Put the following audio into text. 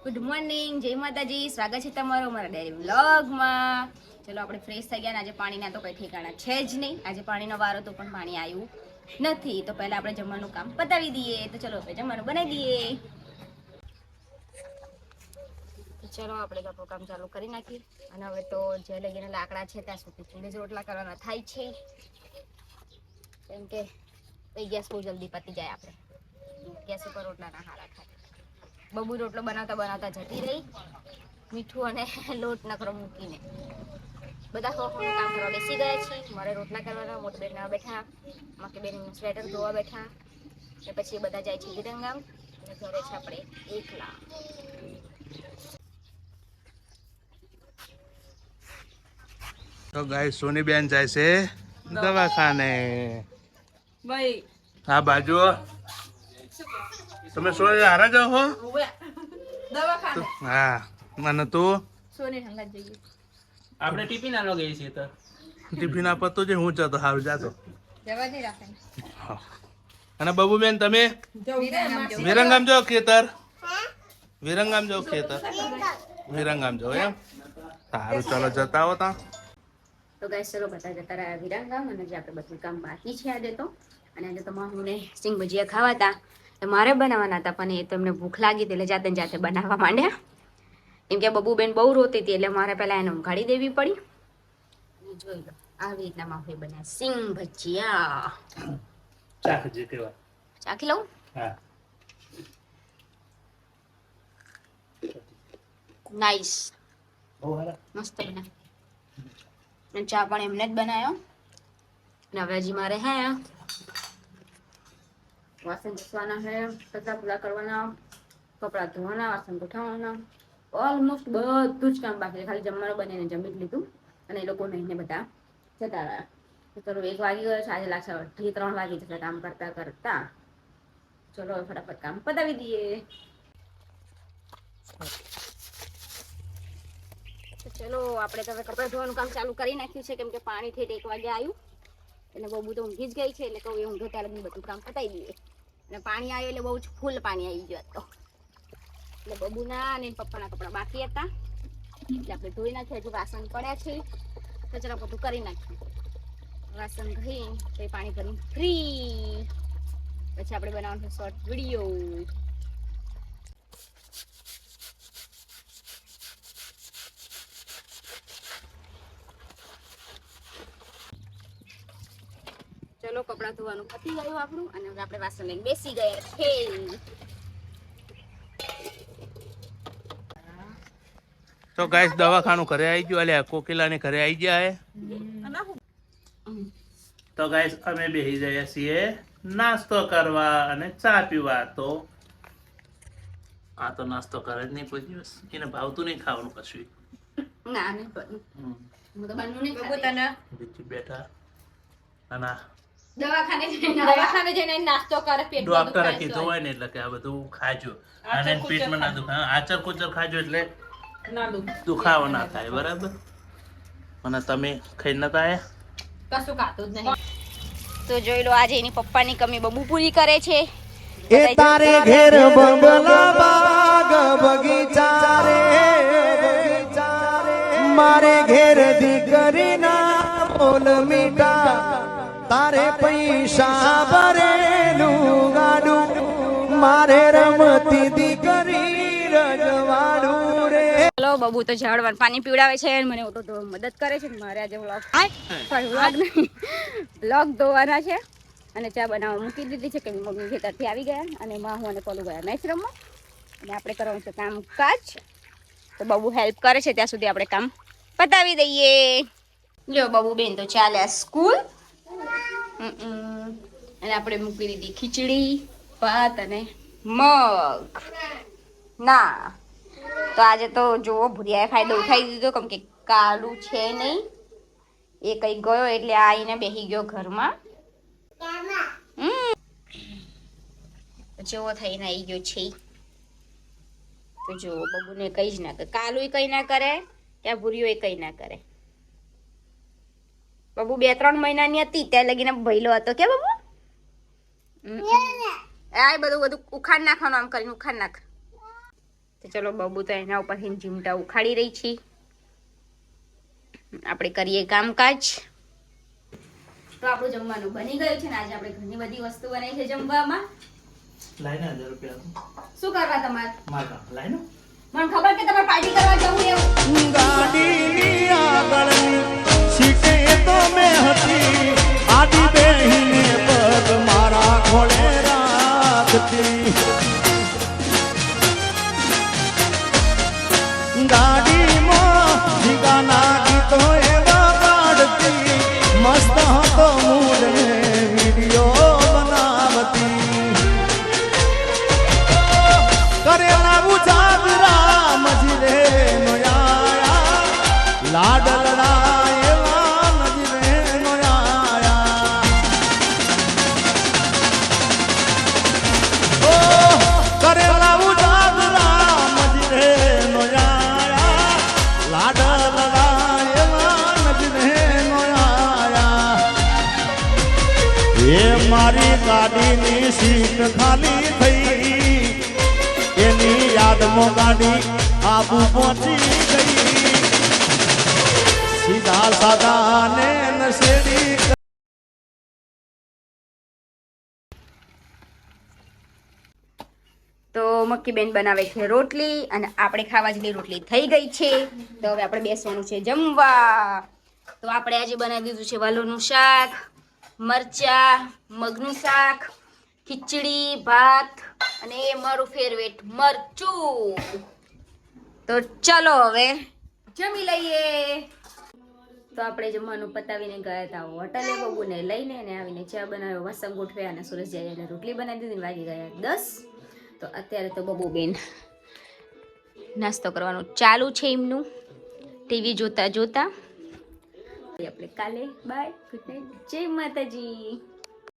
Good morning, જય માતાજી. સ્વાગત છે તમારું મારા ડેરી વ્લોગમાં. ચલો આપણે ફ્રેશ થઈ ગયા ને આજે પાણીના તો કંઈ ઠેકાણા છે જ નહીં. આજે પાણીનો વારો તો પણ પાણી આવ્યું નથી. તો પહેલા આપણે જમવાનું કામ પતાવી દઈએ. તો ચલો આપણે જમવાનું બનાવી દઈએ. ચલો આપણે આપણું કામ ચાલુ કરી નાખીએ. અને હવે તો જે લગીને લાકડા છે ત્યાં સુધી ચૂલે જ રોટલા કરવાના થાય છે, કેમ કે ગેસ બહુ જલ્દી પતી જાય. આપણે ગેસ ઉપર રોટલા ના હારા થાય. બબુ રોટલો બનાવતા બનાવતા જતી રહી, મીઠું અને લોટ નકરો મૂકીને. બધા ખોખવાનું કામ કરવા બેસી ગયા છે. મારે રોટલા કરવાના, મોટી બેન બેઠા, માકી બેન સ્વેટર ધોવા બેઠા, ને પછી બધા જાય છે વિરંગામ અને ઘરે છે આપણે એકલા. તો ગાઈસ સોની બેન જાય છે દવાખાને. ભાઈ હા બાજુ તમે સોની હારા જાઓ છો? દવાખાને હા મને તું સોની હંગાત જઈએ. આપણે ટિફિન આલો ગઈ છે તો ટિફિન આપતો છે, હું જતો હારું જાતો. જવા નહીં રાખે. અને બબુ બેન તમે વિરંગામ જાઓ ખેતર? વિરંગામ જાઓ ખેતર? વિરંગામ જાઓ એમ? સારું ચાલો જતા હો તા. તો ગાઈસ ચલો બધા જતા રહ્યા વિરંગામ. અને જે આપણે બધું કામ બાકી છે આજે તો. અને આજે તો માહુને સિંગ ભજીયા ખાવા હતા, એ મારે બનાવવાના હતા, પણ એ તો એમને ભૂખ લાગી હતી એટલે જાતે ને જાતે બનાવવા માંડ્યા. એમ કે બબુબેન બહુ રોતી હતી એટલે મારે પહેલા એને ઊંઘાડી દેવી પડી. અને જોઈ લો આવી રીતના માહુએ બનાવ્યા સિંગ ભજીયા. ચાખજે કેવા. ચાખી લઉં? હા નાઈસ, બહુ હારા મસ્ત બના. અને ચા પણ એમને જ બનાવ્યો. અને હવે હજી મારે હે વાસણ ઘસવાના હે, કચરા પૂરા કરવાના, કપડાં ધોવાના, વાસણ ગોઠવવાના, ઓલમોસ્ટ બધું જ કામ બાકી છે. ખાલી જમવાનું બનીને જમી જ લીધું અને એ લોકો નહીને બધા જતા રહ્યા. તો ચલો 1 વાગી ગયો છે. આજે લાગશે 2-3 વાગી જશે કામ કરતા કરતા. ચલો ફટાફટ કામ પતાવી દઈએ. તો ચલો આપણે તો હવે કપડાં ધોવાનું કામ ચાલુ કરી નાખ્યું છે, કેમ કે પાણી થી 1 વાગે આવ્યું એટલે બબુ તો ઊંઘી જ ગઈ છે. એટલે કહું એ ઊંઘે ત્યારે બધું કામ પતાવી દઈએ. અને પાણી આવ્યું એટલે બહુ જ ફૂલ પાણી આવી ગયું તો. એટલે બબુના અને પપ્પાના કપડાં બાકી હતા એટલે આપણે ધોઈ નાખ્યા. હજુ વાસણ પડ્યા છે, કચરા બધું કરી નાખ્યું. વાસણ ધોઈ તો પાણી ભરી ફ્રી. પછી આપણે બનાવવાનું છે શોર્ટ વિડીયો. ચલો કપડાં ધોવાનું પતી ગયું આપણું અને હવે આપણે વાસણ લઈને બેસી ગયા છે. તો ગાઈસ દવાખાનું ઘરે આવી ગયું. અલ્યા કોકિલાને ઘરે આવી ગયા હે. તો ગાઈસ અમે બેસી ગયા છીએ નાસ્તો કરવા અને ચા પીવા. તો આ તો નાસ્તો કરે જ નહીં કોઈ દિવસ. એને ભાવતું નહીં ખાવાનું કશું. ના નહીં પણ હું તો બનવું નહીં ખાતી. બીજી બેઠા અને દવાખાને જઈને નાસ્તો કરે. પેટ ડોક્ટરે કીધું હોય ને એટલે કે આ બધું ખાજો અને પેટમાં ના દુખાય. આચર કુચર ખાજો એટલે દુખાવો ના થાય. બરાબર? અને તમે ખાઈ નતા આયા? કશું ખાતું જ નહીં. તો જોઈ લો આજે એની પપ્પાની કમી બબુ પૂરી કરે છે. એ તારે ઘેર બંગલા બાગ બગીચા રે, મારે ઘેર દીકરીના બોલ મીઠા, તારે પૈસા ભરેલું ગાડું, મારે રમતી દીકરી રજવાડું રે. ચલો બબુ તો ઝાડવાનું પાણી પીવડાવે છે અને મને તો મદદ કરે છે. મારે આજે વ્લોગ ધોવાના છે અને ચા બનાવવા મૂકી દીધી છે કે મમ્મી ખેતરથી આવી ગયા અને માં હું અને પોલું ગયા મેચ રમવા. અને આપણે કરવાનું છે કામકાજ. તો બબુ હેલ્પ કરે છે ત્યાં સુધી આપણે કામ પતાવી દઈએ. જો બબુ બેન તો ચાલ્યા સ્કૂલ. અને આપણે મૂકી દીધી ખીચડી, ભાત અને મગ. ના તો આજે તો જુઓ ભૂરિયાએ ફાયદો ઉઠાવી દીધો, કેમ કે કાલુ છે નહીં, એ કઈ ગયો એટલે આવીને બેસી ગયો ઘરમાં. જેવો થઈને આવી ગયો છે. તો જો બબુને કઈ જ ના કરે, કાલુ કઈ ના કરે, ત્યાં ભૂરિયો કઈ ના કરે. બબુ 2-3 મહિનાની હતી ત્યાં લગીને ભયલો હતો કે બબુ? આ બધું ઉખાડ નાખવાનું, આમ કરીને ઉખાડ નાખ. તો ચલો બબુ તો એના ઉપરથી ચીમટા ઉખાડી રહી છે. આપણે કરીએ કામકાજ. તો આપણું જમવાનું બની ગયું છે ને આજે આપણે ઘણી બધી વસ્તુ બનાવી છે જમવામાં. લાઈને 1000 રૂપિયા શું કરવા તમારે? માગા લાઈનો મને ખબર કે તમારે પાર્ટી કરવા જવું એવું. ગાડીની આગળની સીટે તો મેં હતી આડી બેહીને પગ મારા ખોળે રાખતી. ગાડીમાં જીગાના ગીતો એવા પાડતી મસ્ત હતો મૂડ ને વિડીયો બનાવતી. કરેલા ઉજાગરા મજરે નોયા લાડલડા એવા મજરે નોયા. ઓ કરેલા ઉજાગરા મજરે નોયા લાડલડા એવા મજરે નોયા. એ મારી ગાડીની સીટ ખાલી થઈ એની યાદમાં ગાડી આબુ પહોંચી ગઈ. સીધા સાદા ને નશેડી. તો મક્કીબેન બનાવે છે રોટલી અને આપણે ખાવા જેટલી રોટલી થઈ ગઈ છે. તો હવે આપણે બેસવાનું છે જમવા. તો આપણે આજે બનાવી દીધું છે વાલોનું શાક, મરચા, મગનું શાક, ખીચડી, ભાત અને મારું ફેવરેટ મરચું. તો ચલો હવે જમી લઈએ. તો આપણે જમવાનું પતાવીને ગયા હતા હોટલે બબુને લઈને અને આવીને ચા બનાવ્યો, વાસણ ગોઠવ્યા અને સુરેશ જાય એટલે રોટલી બનાવી દીધી. વાગી ગયા 10. તો અત્યારે તો બબુ બેન નાસ્તો કરવાનું ચાલુ છે એમનું ટીવી જોતા જોતા. આપણે કાલે બાય, ગુડ નાઇટ, જય માતાજી.